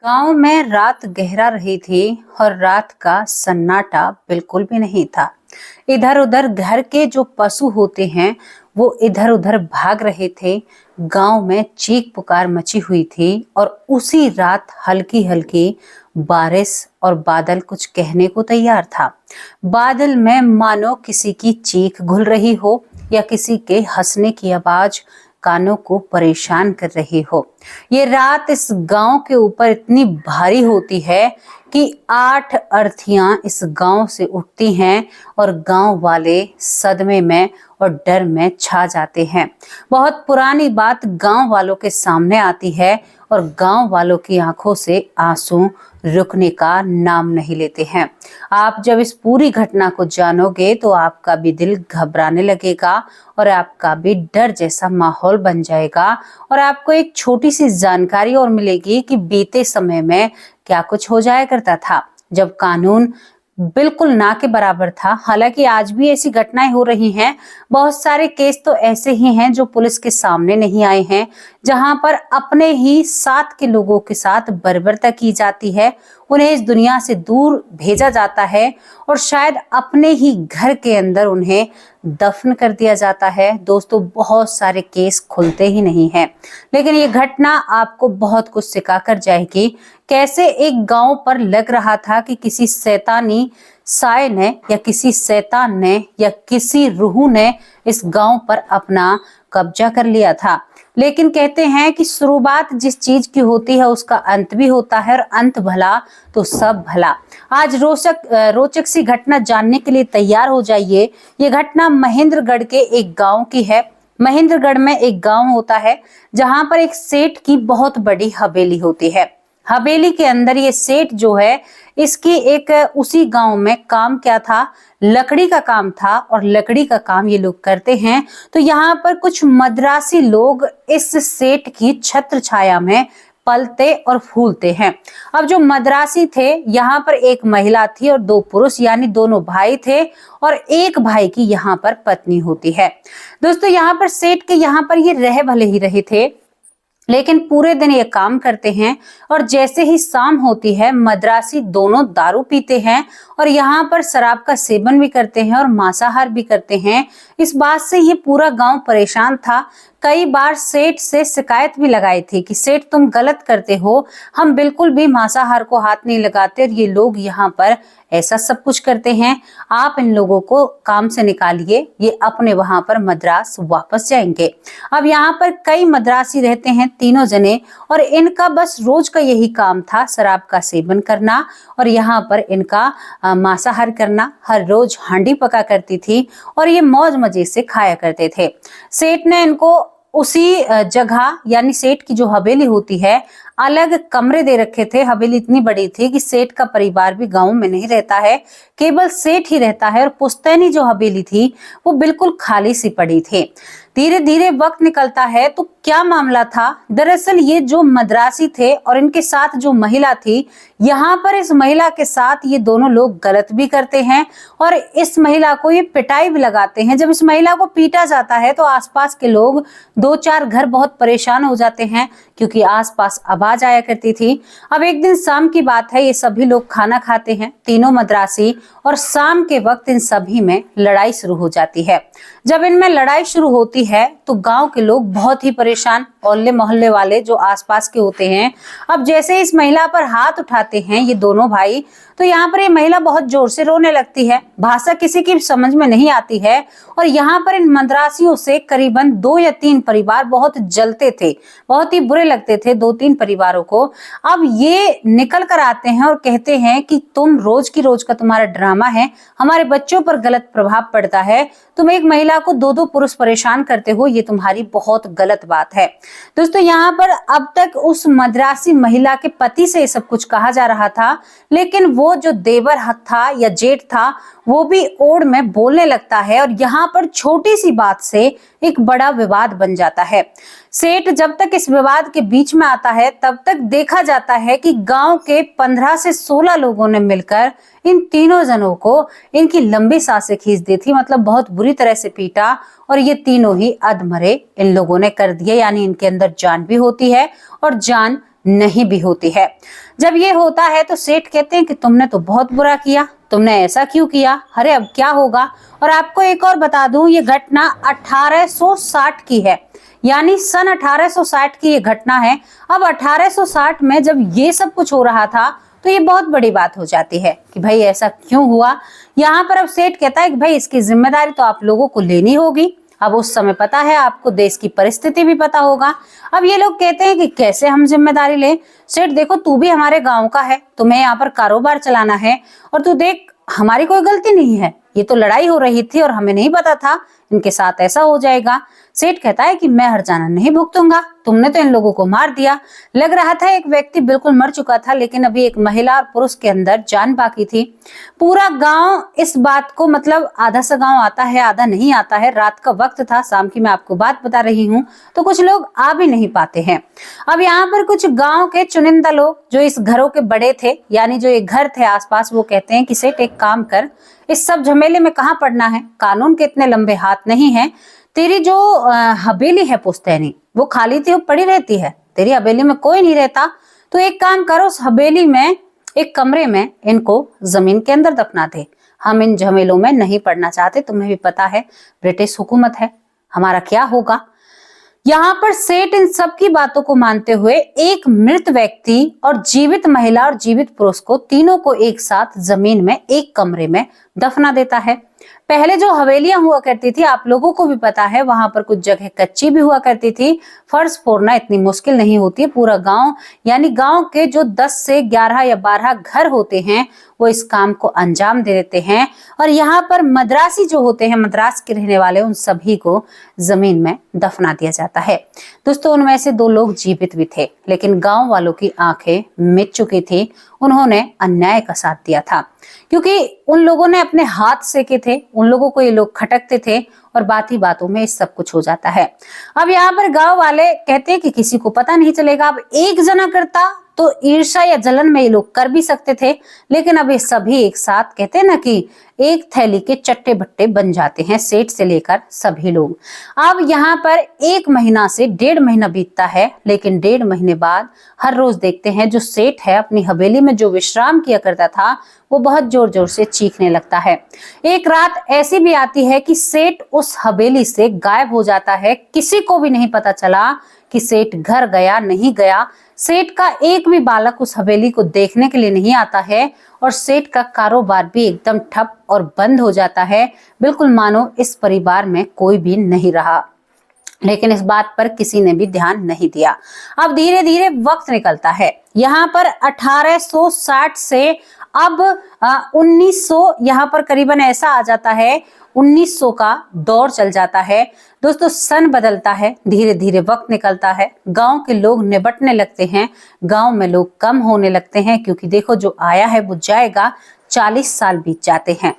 गांव में रात गहरा रही थी और रात का सन्नाटा बिल्कुल भी नहीं था। इधर उधर घर के जो पशु होते हैं वो इधर उधर भाग रहे थे। गांव में चीख पुकार मची हुई थी और उसी रात हल्की हल्की बारिश और बादल कुछ कहने को तैयार था। बादल में मानो किसी की चीख घुल रही हो या किसी के हंसने की आवाज कानों को परेशान कर रही हो। ये रात इस गांव के ऊपर इतनी भारी होती है कि 8 अर्थियां इस गांव से उठती हैं और गांव वाले सदमे में और डर में छा जाते हैं। बहुत पुरानी बात गांव वालों के सामने आती है और गांव वालों की आंखों से आंसू रुकने का नाम नहीं लेते हैं। आप जब इस पूरी घटना को जानोगे तो आपका भी दिल घबराने लगेगा और आपका भी डर जैसा माहौल बन जाएगा और आपको एक छोटी सी जानकारी और मिलेगी कि बीते समय में क्या कुछ हो जाया करता था जब कानून बिल्कुल ना के बराबर था। हालांकि आज भी ऐसी घटनाएं हो रही हैं। बहुत सारे केस तो ऐसे ही हैं जो पुलिस के सामने नहीं आए हैं, जहां पर अपने ही साथ के लोगों के साथ बर्बरता की जाती है, उन्हें इस दुनिया से दूर भेजा जाता है और शायद अपने ही घर के अंदर उन्हें दफन कर दिया जाता है। दोस्तों, बहुत सारे केस खुलते ही नहीं हैं, लेकिन ये घटना आपको बहुत कुछ सिखा कर जाएगी। कैसे एक गांव पर लग रहा था कि किसी शैतानी साय ने या किसी शैतान ने या किसी रूह ने इस गांव पर अपना कब्जा कर लिया था। लेकिन कहते हैं कि शुरुआत जिस चीज की होती है उसका अंत भी होता है और अंत भला तो सब भला। आज रोचक सी घटना जानने के लिए तैयार हो जाइए। ये घटना महेंद्रगढ़ के एक गांव की है। महेंद्रगढ़ में एक गांव होता है जहां पर एक सेठ की बहुत बड़ी हवेली होती है। हवेली के अंदर ये सेठ जो है, इसकी एक उसी गांव में काम क्या था, लकड़ी का काम था और लकड़ी का काम ये लोग करते हैं। तो यहाँ पर कुछ मद्रासी लोग इस सेठ की छत्र छाया में पलते और फूलते हैं। अब जो मद्रासी थे, यहाँ पर एक महिला थी और 2 पुरुष यानी दोनों भाई थे और एक भाई की यहाँ पर पत्नी होती है। दोस्तों, यहाँ पर सेठ के यहाँ पर ये रह भले ही रहे थे, लेकिन पूरे दिन ये काम करते हैं और जैसे ही शाम होती है मद्रासी दोनों दारू पीते हैं और यहाँ पर शराब का सेवन भी करते हैं और मांसाहार भी करते हैं। इस बात से ये पूरा गांव परेशान था। कई बार सेठ से शिकायत भी लगाई थी कि सेठ तुम गलत करते हो, हम बिल्कुल भी मांसाहार को हाथ नहीं लगाते और ये लोग यहाँ पर ऐसा सब कुछ करते हैं। आप इन लोगों को काम से निकालिए, ये अपने वहां पर मद्रास वापस जाएंगे। अब यहाँ पर कई मद्रासी रहते हैं, 3 जने, और इनका बस रोज का यही काम था, शराब का सेवन करना और यहाँ पर इनका मांसाहार करना। हर रोज हांडी पका करती थी और ये मौज मजे से खाया करते थे। सेठ ने इनको उसी जगह यानी सेठ की जो हवेली होती है, अलग कमरे दे रखे थे। हवेली इतनी बड़ी थी कि सेठ का परिवार भी गांव में नहीं रहता है, केवल सेठ ही रहता है और पुश्तैनी जो हवेली थी वो बिल्कुल खाली सी पड़ी थी। धीरे धीरे वक्त निकलता है तो क्या मामला था, दरअसल ये जो मद्रासी थे और इनके साथ जो महिला थी, यहाँ पर इस महिला के साथ ये दोनों लोग गलत भी करते हैं और इस महिला को ये पिटाई भी लगाते हैं। जब इस महिला को पीटा जाता है तो आसपास के लोग 2-4 घर बहुत परेशान हो जाते हैं क्योंकि आसपास आवाज आया करती थी। अब एक दिन शाम की बात है, ये सभी लोग खाना खाते हैं, तीनों मद्रासी, और शाम के वक्त इन सभी में लड़ाई शुरू हो जाती है। जब इनमें लड़ाई शुरू होती है तो गांव के लोग बहुत ही परेशान, औले मोहल्ले वाले जो आसपास के होते हैं। अब जैसे इस महिला पर हाथ उठाते हैं ये दोनों भाई, तो यहाँ पर ये महिला बहुत जोर से रोने लगती है। भाषा किसी की समझ में नहीं आती है और यहाँ पर इन मद्रासियों से करीबन 2 या 3 परिवार बहुत जलते थे, बहुत ही बुरे लगते थे 2-3 परिवारों को। अब ये निकल कर आते हैं और कहते हैं कि तुम रोज की रोज का तुम्हारा ड्रामा है, हमारे बच्चों पर गलत प्रभाव पड़ता है, तुम एक महिला को 2-2 पुरुष परेशान करते हो, ये तुम्हारी बहुत गलत बात है। दोस्तों, यहाँ पर अब तक उस मद्रासी महिला के पति से सब कुछ कहा जा रहा था, लेकिन वो जो देवर था या जेठ था वो भी ओड़ में बोलने लगता है और यहाँ पर छोटी सी बात से एक बड़ा विवाद बन जाता है। सेठ जब तक इस विवाद के बीच में आता है तब तक देखा जाता है कि गांव के 15 से 16 लोगों ने मिलकर इन तीनों जनों को इनकी लंबी सांसें खींच दी थी, मतलब बहुत बुरी तरह से पीटा और ये तीनों ही अधमरे इन लोगों ने कर दिए, यानी इनके अंदर जान भी होती है और जान नहीं भी होती है। जब ये होता है तो सेठ कहते हैं कि तुमने तो बहुत बुरा किया, तुमने ऐसा क्यों किया, अरे अब क्या होगा। और आपको एक और बता दूं, ये घटना 1860 की है, यानी सन 1860 की ये घटना है। अब 1860 में जब ये सब कुछ हो रहा था तो ये बहुत बड़ी बात हो जाती है कि भाई ऐसा क्यों हुआ। यहाँ पर अब सेठ कहता है कि भाई इसकी जिम्मेदारी तो आप लोगों को लेनी होगी। अब उस समय पता है आपको, देश की परिस्थिति भी पता होगा। अब ये लोग कहते हैं कि कैसे हम जिम्मेदारी लें। सेठ देखो, तू भी हमारे गांव का है, तुम्हें यहाँ पर कारोबार चलाना है, और तू देख हमारी कोई गलती नहीं है, ये तो लड़ाई हो रही थी और हमें नहीं पता था इनके साथ ऐसा हो जाएगा। सेठ कहता है कि मैं हर्जाना नहीं भुगतूंगा, तुमने तो इन लोगों को मार दिया। लग रहा था एक व्यक्ति बिल्कुल मर चुका था, लेकिन अभी एक महिला और पुरुष के अंदर जान बाकी थी। पूरा गांव इस बात को, मतलब आधा सा गांव आता है आधा नहीं आता है। रात का वक्त था, शाम की मैं आपको बात बता रही हूँ, तो कुछ लोग आ भी नहीं पाते हैं। अब यहाँ पर कुछ गांव के चुनिंदा लोग जो इस घरों के बड़े थे, यानी जो ये घर थे आसपास, वो कहते हैं कि सेठ एक काम कर, इस सब झमेले में कहाँ पड़ना है, कानून के इतने लंबे हाथ नहीं है। तेरी जो हवेली है पुश्तैनी, वो खाली थी, वो पड़ी रहती है, तेरी हवेली में कोई नहीं रहता, तो एक काम करो, उस हवेली में एक कमरे में इनको जमीन के अंदर दफना दे। हम इन झमेलों में नहीं पड़ना चाहते, तुम्हें भी पता है ब्रिटिश हुकूमत है, हमारा क्या होगा। यहाँ पर सेठ इन सब की बातों को मानते हुए एक मृत व्यक्ति और जीवित महिला और जीवित पुरुष को, तीनों को एक साथ जमीन में एक कमरे में दफना देता है। पहले जो हवेलियां हुआ करती थी, आप लोगों को भी पता है, वहां पर कुछ जगह कच्ची भी हुआ करती थी, फर्श फोड़ना इतनी मुश्किल नहीं होती है। पूरा गांव, यानी गांव के जो 10 से 11 या 12 घर होते हैं, वो इस काम को अंजाम दे देते हैं। और यहाँ पर मद्रासी जो होते हैं, मद्रास के रहने वाले, उन सभी को जमीन में दफना दिया जाता है। दोस्तों, उनमें से 2 लोग जीवित भी थे, लेकिन गांव वालों की आंखें मिट चुकी थी। उन्होंने अन्याय का साथ दिया था, क्योंकि उन लोगों ने अपने हाथ सेके थे, उन लोगों को ये लोग खटकते थे, और बात ही बातों में इस सब कुछ हो जाता है। अब यहाँ पर गांव वाले कहते हैं कि किसी को पता नहीं चलेगा। अब एक जना करता तो ईर्ष्या या जलन में ये लोग कर भी सकते थे, लेकिन अब ये सभी एक साथ, कहते हैं ना कि एक थैली के चट्टे बट्टे बन जाते हैं, सेठ से लेकर सभी लोग। अब यहाँ पर 1 महीना से 1.5 महीना बीतता है, लेकिन 1.5 महीने बाद हर रोज देखते हैं जो सेठ है अपनी हवेली में जो विश्राम किया करता था, वो बहुत जोर जोर से चीखने लगता है। एक रात ऐसी भी आती है कि सेठ उस हवेली से गायब हो जाता है, किसी को भी नहीं पता चला कि सेठ घर गया नहीं गया। सेठ का एक भी बालक उस हवेली को देखने के लिए नहीं आता है, और सेठ का कारोबार भी एकदम ठप और बंद हो जाता है, बिल्कुल मानो इस परिवार में कोई भी नहीं रहा। लेकिन इस बात पर किसी ने भी ध्यान नहीं दिया। अब धीरे धीरे वक्त निकलता है। यहाँ पर 1860 से अब 1900 यहाँ पर करीबन ऐसा आ जाता है, 1900 का दौर चल जाता है। दोस्तों, सन बदलता है, धीरे धीरे वक्त निकलता है, गांव के लोग निबटने लगते हैं, गांव में लोग कम होने लगते हैं, क्योंकि देखो जो आया है वो जाएगा। 40 साल बीत जाते हैं।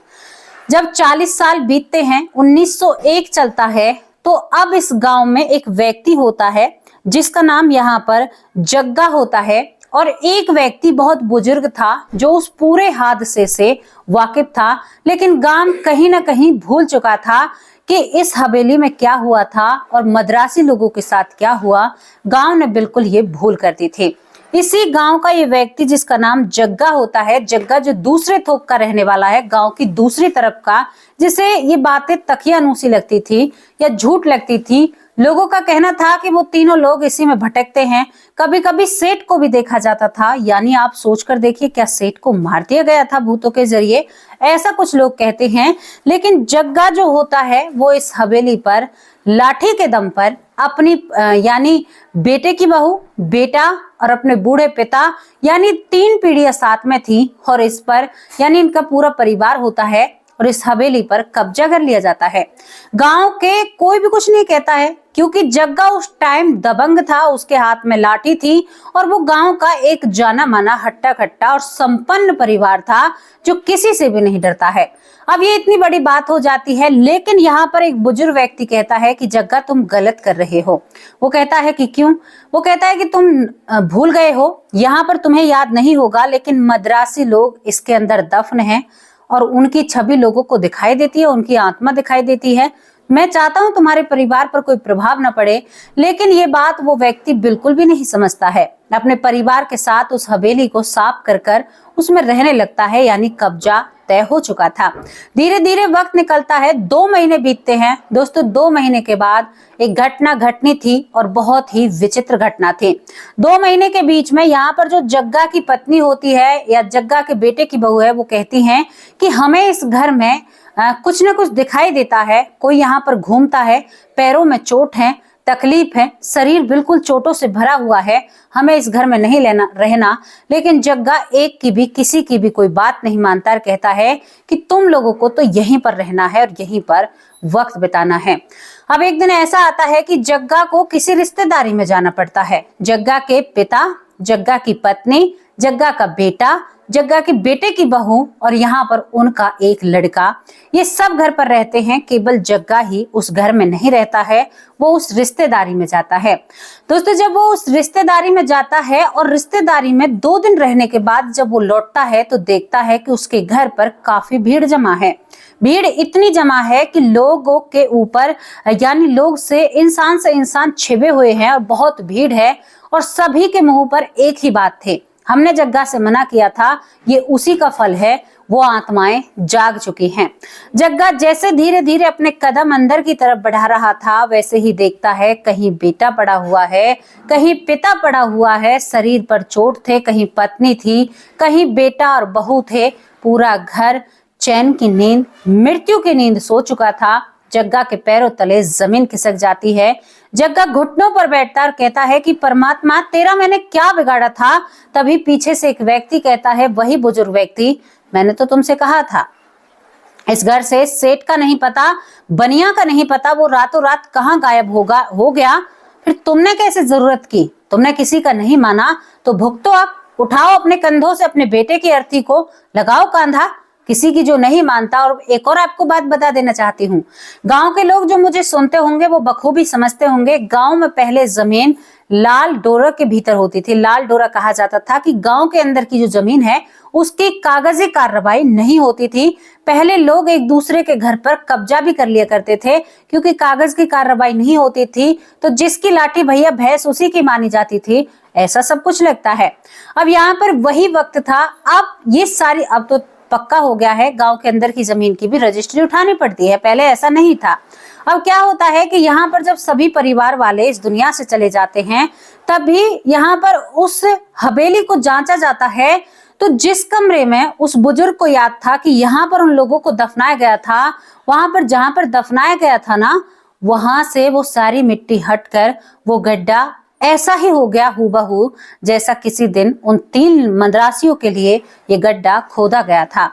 जब 40 साल बीतते हैं, 1901 चलता है, तो अब इस गांव में एक व्यक्ति होता है जिसका नाम यहाँ पर जग्गा होता है, और एक व्यक्ति बहुत बुजुर्ग था जो उस पूरे हादसे से वाकिफ था, लेकिन गांव कहीं ना कहीं भूल चुका था कि इस हवेली में क्या हुआ था और मद्रासी लोगों के साथ क्या हुआ। गांव ने बिल्कुल ये भूल कर दी थी। इसी गांव का ये व्यक्ति जिसका नाम जग्गा होता है, जग्गा जो दूसरे थोक का रहने वाला है, गांव की दूसरी तरफ का, जिसे ये बातें तकियानूसी लगती थी या झूठ लगती थी। लोगों का कहना था कि वो तीनों लोग इसी में भटकते हैं। कभी कभी सेठ को भी देखा जाता था, यानी आप सोचकर देखिए, क्या सेठ को मार दिया गया था भूतों के जरिए, ऐसा कुछ लोग कहते हैं। लेकिन जग्गा जो होता है वो इस हवेली पर लाठी के दम पर अपनी यानी बेटे की बहू, बेटा और अपने बूढ़े पिता, यानी 3 पीढ़ियां साथ में थी, और इस पर यानी इनका पूरा परिवार होता है, और इस हवेली पर कब्जा कर लिया जाता है। गांव के कोई भी कुछ नहीं कहता है, क्योंकि जग्गा उस टाइम दबंग था, उसके हाथ में लाठी थी, और वो गांव का एक जाना माना हट्टा कट्टा और संपन्न परिवार था जो किसी से भी नहीं डरता है। अब ये इतनी बड़ी बात हो जाती है, लेकिन यहाँ पर एक बुजुर्ग व्यक्ति कहता है कि जग्गा तुम गलत कर रहे हो। वो कहता है कि क्यों? वो कहता है कि तुम भूल गए हो, यहाँ पर तुम्हें याद नहीं होगा, लेकिन मद्रासी लोग इसके अंदर दफन हैं, और उनकी छवि लोगों को दिखाई देती है, उनकी आत्मा दिखाई देती है। मैं चाहता हूं तुम्हारे परिवार पर कोई प्रभाव न पड़े, लेकिन ये बात वो व्यक्ति बिल्कुल भी नहीं समझता है। अपने परिवार के साथ उस हवेली को साफ कर उसमें रहने लगता है, यानी कब्जा तय हो चुका था। धीरे धीरे वक्त निकलता है, 2 महीने बीतते हैं। दोस्तों 2 महीने के बाद एक घटना घटनी थी और बहुत ही विचित्र घटना थी। 2 महीने के बीच में यहाँ पर जो जग्गा की पत्नी होती है या जग्गा के बेटे की बहू है, वो कहती हैं कि हमें इस घर में कुछ न कुछ दिखाई देता है, कोई यहाँ पर घूमता है, पैरों में चोट है, तकलीफ है, शरीर बिल्कुल चोटों से भरा हुआ है, हमें इस घर में नहीं रहना। लेकिन जग्गा एक की भी किसी की भी कोई बात नहीं मानता और कहता है कि तुम लोगों को तो यहीं पर रहना है और यहीं पर वक्त बिताना है। अब एक दिन ऐसा आता है कि जग्गा को किसी रिश्तेदारी में जाना पड़ता है। जग्गा के पिता, जग्गा की पत्नी, जग्गा का बेटा, जग्गा के बेटे की बहू और यहाँ पर उनका एक लड़का, ये सब घर पर रहते हैं। केवल जग्गा ही उस घर में नहीं रहता है, वो उस रिश्तेदारी में जाता है। दोस्तों जब वो उस रिश्तेदारी में जाता है और रिश्तेदारी में 2 दिन रहने के बाद जब वो लौटता है तो देखता है कि उसके घर पर काफी भीड़ जमा है। भीड़ इतनी जमा है कि लोगों के ऊपर, यानी लोग से इंसान छिपे हुए हैं और बहुत भीड़ है और सभी के मुंह पर एक ही बात थी, हमने जग्गा से मना किया था, ये उसी का फल है, वो आत्माएं जाग चुकी हैं। जग्गा जैसे धीरे धीरे अपने कदम अंदर की तरफ बढ़ा रहा था, वैसे ही देखता है कहीं बेटा पड़ा हुआ है, कहीं पिता पड़ा हुआ है, शरीर पर चोट थे, कहीं पत्नी थी, कहीं बेटा और बहू थे। पूरा घर चैन की नींद, मृत्यु की नींद सो चुका था। जग्गा के पैरों तले जमीन खिसक जाती है। जग्गा घुटनों पर बैठता और कहता है कि परमात्मा तेरा मैंने क्या बिगाड़ा था। तभी पीछे से एक व्यक्ति कहता है, वही बुजुर्ग व्यक्ति, मैंने तो तुमसे कहा था इस घर से सेठ का नहीं पता, बनिया का नहीं पता, वो रातों रात कहाँ गायब हो गया। फिर तुमने कैसे जरूरत की, तुमने किसी का नहीं माना तो भुगतो, आप उठाओ अपने कंधों से अपने बेटे की अर्थी को, लगाओ कांधा, किसी की जो नहीं मानता। और एक और आपको बात बता देना चाहती हूँ, गांव के लोग जो मुझे सुनते होंगे वो बखूबी समझते होंगे, गांव में पहले जमीन लाल डोरा के भीतर होती थी। लाल डोरा कहा जाता था कि गांव के अंदर की जो जमीन है उसकी कागजी कार्रवाई नहीं होती थी। पहले लोग एक दूसरे के घर पर कब्जा भी कर लिया करते थे, क्योंकि कागज की कार्रवाई नहीं होती थी तो जिसकी लाठी भैया भैंस उसी की मानी जाती थी, ऐसा सब कुछ लगता है। अब यहाँ पर वही वक्त था। अब ये सारी, अब तो पक्का हो गया है, गांव के अंदर की जमीन की भी रजिस्ट्री उठानी पड़ती है, पहले ऐसा नहीं था। अब क्या होता है कि यहाँ पर जब सभी परिवार वाले इस दुनिया से चले जाते हैं, तभी यहाँ पर उस हवेली को जांचा जाता है। तो जिस कमरे में उस बुजुर्ग को याद था कि यहाँ पर उन लोगों को दफनाया गया था, वहां पर जहां पर दफनाया गया था ना, वहां से वो सारी मिट्टी हटकर वो गड्ढा ऐसा ही हो गया हूबहू जैसा किसी दिन उन 3 मद्रासियों के लिए ये गड्ढा खोदा गया था।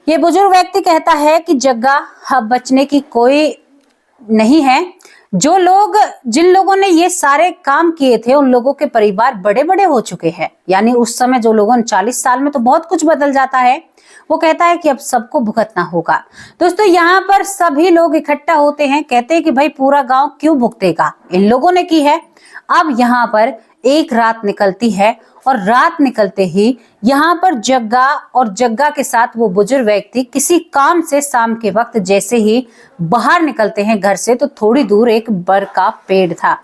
ये बुजुर्ग व्यक्ति कहता है कि जग्गा, अब बचने की कोई नहीं है। जिन लोगों ने ये सारे काम किए थे उन लोगों के परिवार बड़े बड़े हो चुके हैं, यानी उस समय जो लोगों ने 40 साल में तो बहुत कुछ बदल जाता है। वो कहता है कि अब सबको भुगतना होगा। दोस्तों यहाँ पर सभी लोग इकट्ठा होते हैं, कहते हैं कि भाई पूरा गांव क्यों भुगतेगा, इन लोगों ने की है। अब यहाँ पर एक रात निकलती है और रात निकलते ही यहाँ पर जग्गा और जग्गा के साथ वो बुजुर्ग व्यक्ति किसी काम से शाम के वक्त जैसे ही बाहर निकलते हैं घर से, तो थोड़ी दूर एक बड़ का पेड़ था।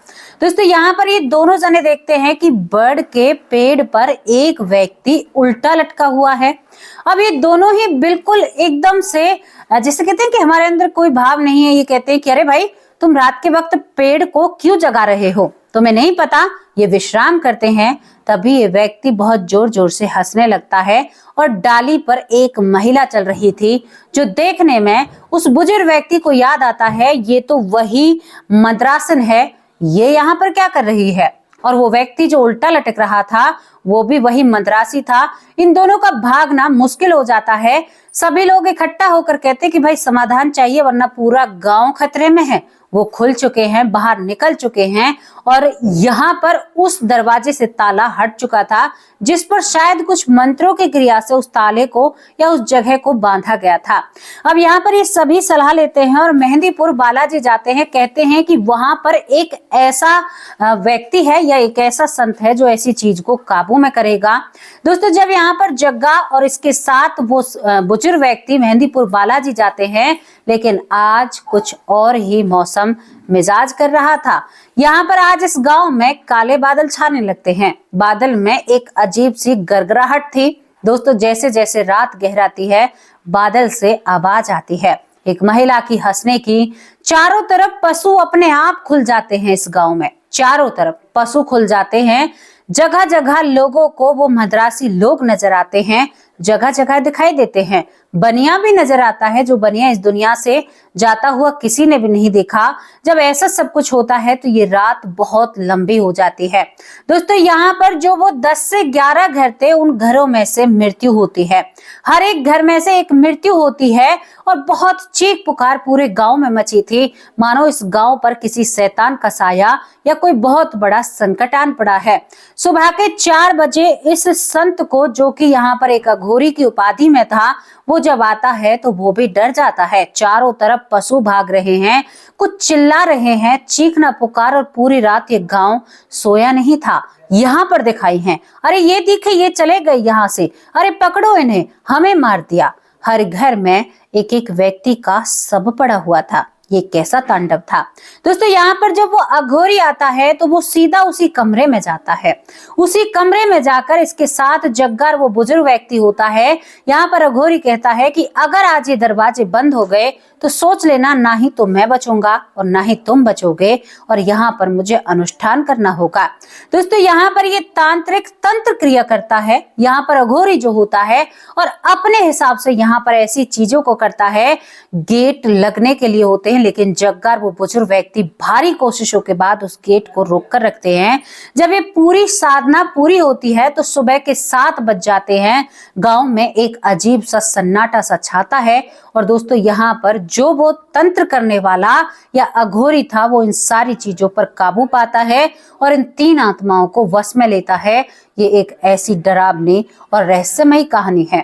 दोस्तों यहाँ पर ये दोनों जने देखते हैं कि बड़ के पेड़ पर एक व्यक्ति उल्टा लटका हुआ है। अब ये दोनों ही बिल्कुल एकदम से, जैसे कहते हैं कि हमारे अंदर कोई भाव नहीं है, ये कहते हैं कि अरे भाई तुम रात के वक्त पेड़ को क्यों जगा रहे हो, तुम्हें नहीं पता ये विश्राम करते हैं। तभी ये व्यक्ति बहुत जोर जोर से हंसने लगता है और डाली पर एक महिला चल रही थी, जो देखने में उस बुजुर्ग व्यक्ति को याद आता है, ये तो वही मद्रासन है, ये यहाँ पर क्या कर रही है। और वो व्यक्ति जो उल्टा लटक रहा था वो भी वही मद्रासी था। इन दोनों का भागना मुश्किल हो जाता है। सभी लोग इकट्ठा होकर कहते कि भाई समाधान चाहिए, वरना पूरा गांव खतरे में है। वो खुल चुके हैं, बाहर निकल चुके हैं और यहाँ पर उस दरवाजे से ताला हट चुका था, जिस पर शायद कुछ मंत्रों की क्रिया से उस ताले को या उस जगह को बांधा गया था। अब यहाँ पर ये सभी सलाह लेते हैं और मेहंदीपुर बालाजी जाते हैं। कहते हैं कि वहां पर एक ऐसा व्यक्ति है या एक ऐसा संत है जो ऐसी चीज को काबू काबू में करेगा। दोस्तों जब यहाँ पर जग्गा और इसके साथ वो बुजुर्ग व्यक्ति मेहंदीपुर बालाजी जाते हैं, लेकिन आज कुछ और ही मौसम मिजाज कर रहा था। यहाँ पर आज इस गांव में काले बादल छाने लगते हैं। बादल में एक अजीब सी गड़गड़ाहट थी। दोस्तों जैसे जैसे रात गहराती है, बादल से आवाज आती है, एक महिला की हंसने की। चारों तरफ पशु अपने आप खुल जाते हैं। इस गांव में चारों तरफ पशु खुल जाते हैं। जगह जगह लोगों को वो मद्रासी लोग नजर आते हैं, जगह जगह दिखाई देते हैं। बनिया भी नजर आता है, जो बनिया इस दुनिया से जाता हुआ किसी ने भी नहीं देखा। जब ऐसा सब कुछ होता है तो ये रात बहुत लंबी हो जाती है। दोस्तों यहाँ पर जो वो 10 से 11 घर थे, उन घरों में से मृत्यु होती है। हर एक घर में से एक मृत्यु होती है और बहुत चीख पुकार पूरे गांव में मची थी, मानो इस गांव पर किसी शैतान का साया या कोई बहुत बड़ा संकट आन पड़ा है। सुबह के 4 बजे इस संत को, जो कि यहाँ पर एक अघोरी की उपाधि में था, वो जब आता है तो वो भी डर जाता है। चारों तरफ पशु भाग रहे हैं, कुछ चिल्ला रहे हैं, चीखना पुकार, और पूरी रात ये गांव सोया नहीं था। यहाँ पर दिखाई है, अरे ये दिखे, ये चले गए यहाँ से, अरे पकड़ो इन्हें, हमें मार दिया। हर घर में एक एक व्यक्ति का शव पड़ा हुआ था। ये कैसा तांडव था। दोस्तों यहाँ पर जब वो अघोरी आता है तो वो सीधा उसी कमरे में जाता है। उसी कमरे में जाकर इसके साथ जग्गा, वो बुजुर्ग व्यक्ति होता है। यहाँ पर अघोरी कहता है कि अगर आज ये दरवाजे बंद हो गए तो सोच लेना, ना ही तो मैं बचूंगा और ना ही तुम बचोगे, और यहाँ पर मुझे अनुष्ठान करना होगा। दोस्तों यहाँ पर ये तांत्रिक तंत्र क्रिया करता है, यहाँ पर अघोरी जो होता है, और अपने हिसाब से यहाँ पर ऐसी चीजों को करता है। गेट लगने के लिए होते हैं, लेकिन जग्गा, वो बुजुर्ग व्यक्ति, भारी कोशिशों के बाद उस गेट को रोक कर रखते हैं। जब ये पूरी साधना पूरी होती है तो सुबह के 7 बज जाते हैं। गांव में एक अजीब सा सन्नाटा सा छाता है। और दोस्तों यहाँ पर जो वो तंत्र करने वाला या अघोरी था, वो इन सारी चीजों पर काबू पाता है और इन 3 आत्माओं को वश में लेता है। ये एक ऐसी डरावनी और रहस्यमयी कहानी है।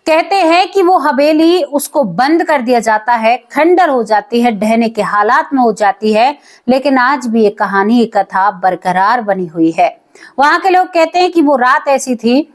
कहते हैं कि वो हवेली, उसको बंद कर दिया जाता है, खंडर हो जाती है, ढहने के हालात में हो जाती है, लेकिन आज भी ये कहानी, ये कथा बरकरार बनी हुई है। वहां के लोग कहते हैं कि वो रात ऐसी थी,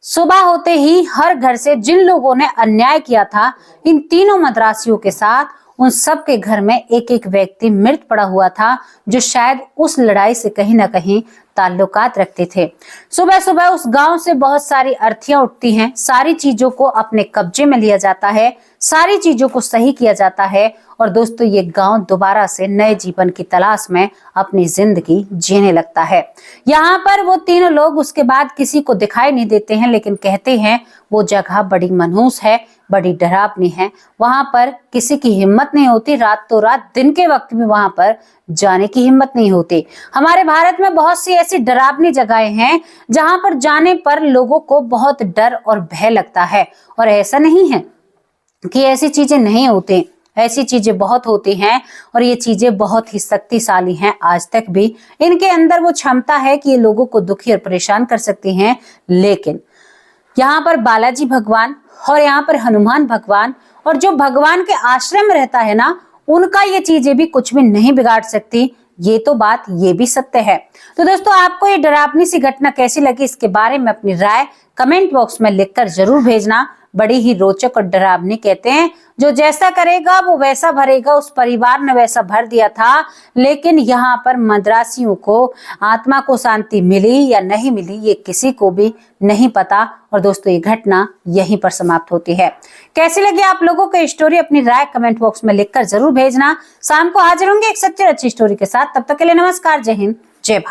सुबह होते ही हर घर से जिन लोगों ने अन्याय किया था इन तीनों मद्रासियों के साथ, उन सब के घर में एक एक व्यक्ति मृत पड़ा हुआ था, जो शायद उस लड़ाई से कहीं ना कहीं ताल्लुकात रखते थे। सुबह सुबह उस गांव से बहुत सारी अर्थियां उठती हैं, सारी चीजों को अपने कब्जे में लिया जाता है, सारी चीजों को सही किया जाता है, और दोस्तों ये गांव दोबारा से नए जीवन की तलाश में अपनी जिंदगी जीने लगता है। यहाँ पर वो तीनों लोग उसके बाद किसी को दिखाई नहीं देते हैं, लेकिन कहते हैं वो जगह बड़ी मनहूस है, बड़ी डरावनी है। वहां पर किसी की हिम्मत नहीं होती, रातों रात दिन के वक्त भी वहां पर जाने की हिम्मत नहीं होती। हमारे भारत में बहुत सी ऐसी डरावनी जगहें हैं जहां पर जाने पर लोगों को बहुत डर और भय लगता है। और ऐसा नहीं है कि ऐसी चीजें नहीं होती, ऐसी चीजें बहुत होती हैं, और ये चीजें बहुत ही शक्तिशाली हैं। आज तक भी इनके अंदर वो क्षमता है कि ये लोगों को दुखी और परेशान कर सकती हैं। लेकिन यहाँ पर बालाजी भगवान और यहाँ पर हनुमान भगवान और जो भगवान के आश्रम में रहता है ना, उनका ये चीजें भी कुछ भी नहीं बिगाड़ सकती। ये तो बात ये भी सत्य है। तो दोस्तों आपको ये डरावनी सी घटना कैसी लगी, इसके बारे में अपनी राय कमेंट बॉक्स में लिखकर जरूर भेजना। बड़ी ही रोचक और डरावनी, कहते हैं जो जैसा करेगा वो वैसा भरेगा, उस परिवार ने वैसा भर दिया था। लेकिन यहाँ पर मद्रासियों को आत्मा को शांति मिली या नहीं मिली, ये किसी को भी नहीं पता। और दोस्तों ये घटना यहीं पर समाप्त होती है। कैसी लगी आप लोगों को स्टोरी, अपनी राय कमेंट बॉक्स में लिखकर जरूर भेजना। शाम को हाजिर होंगे एक सच्ची अच्छी स्टोरी के साथ। तब तक के लिए नमस्कार, जय हिंद, जय भारत।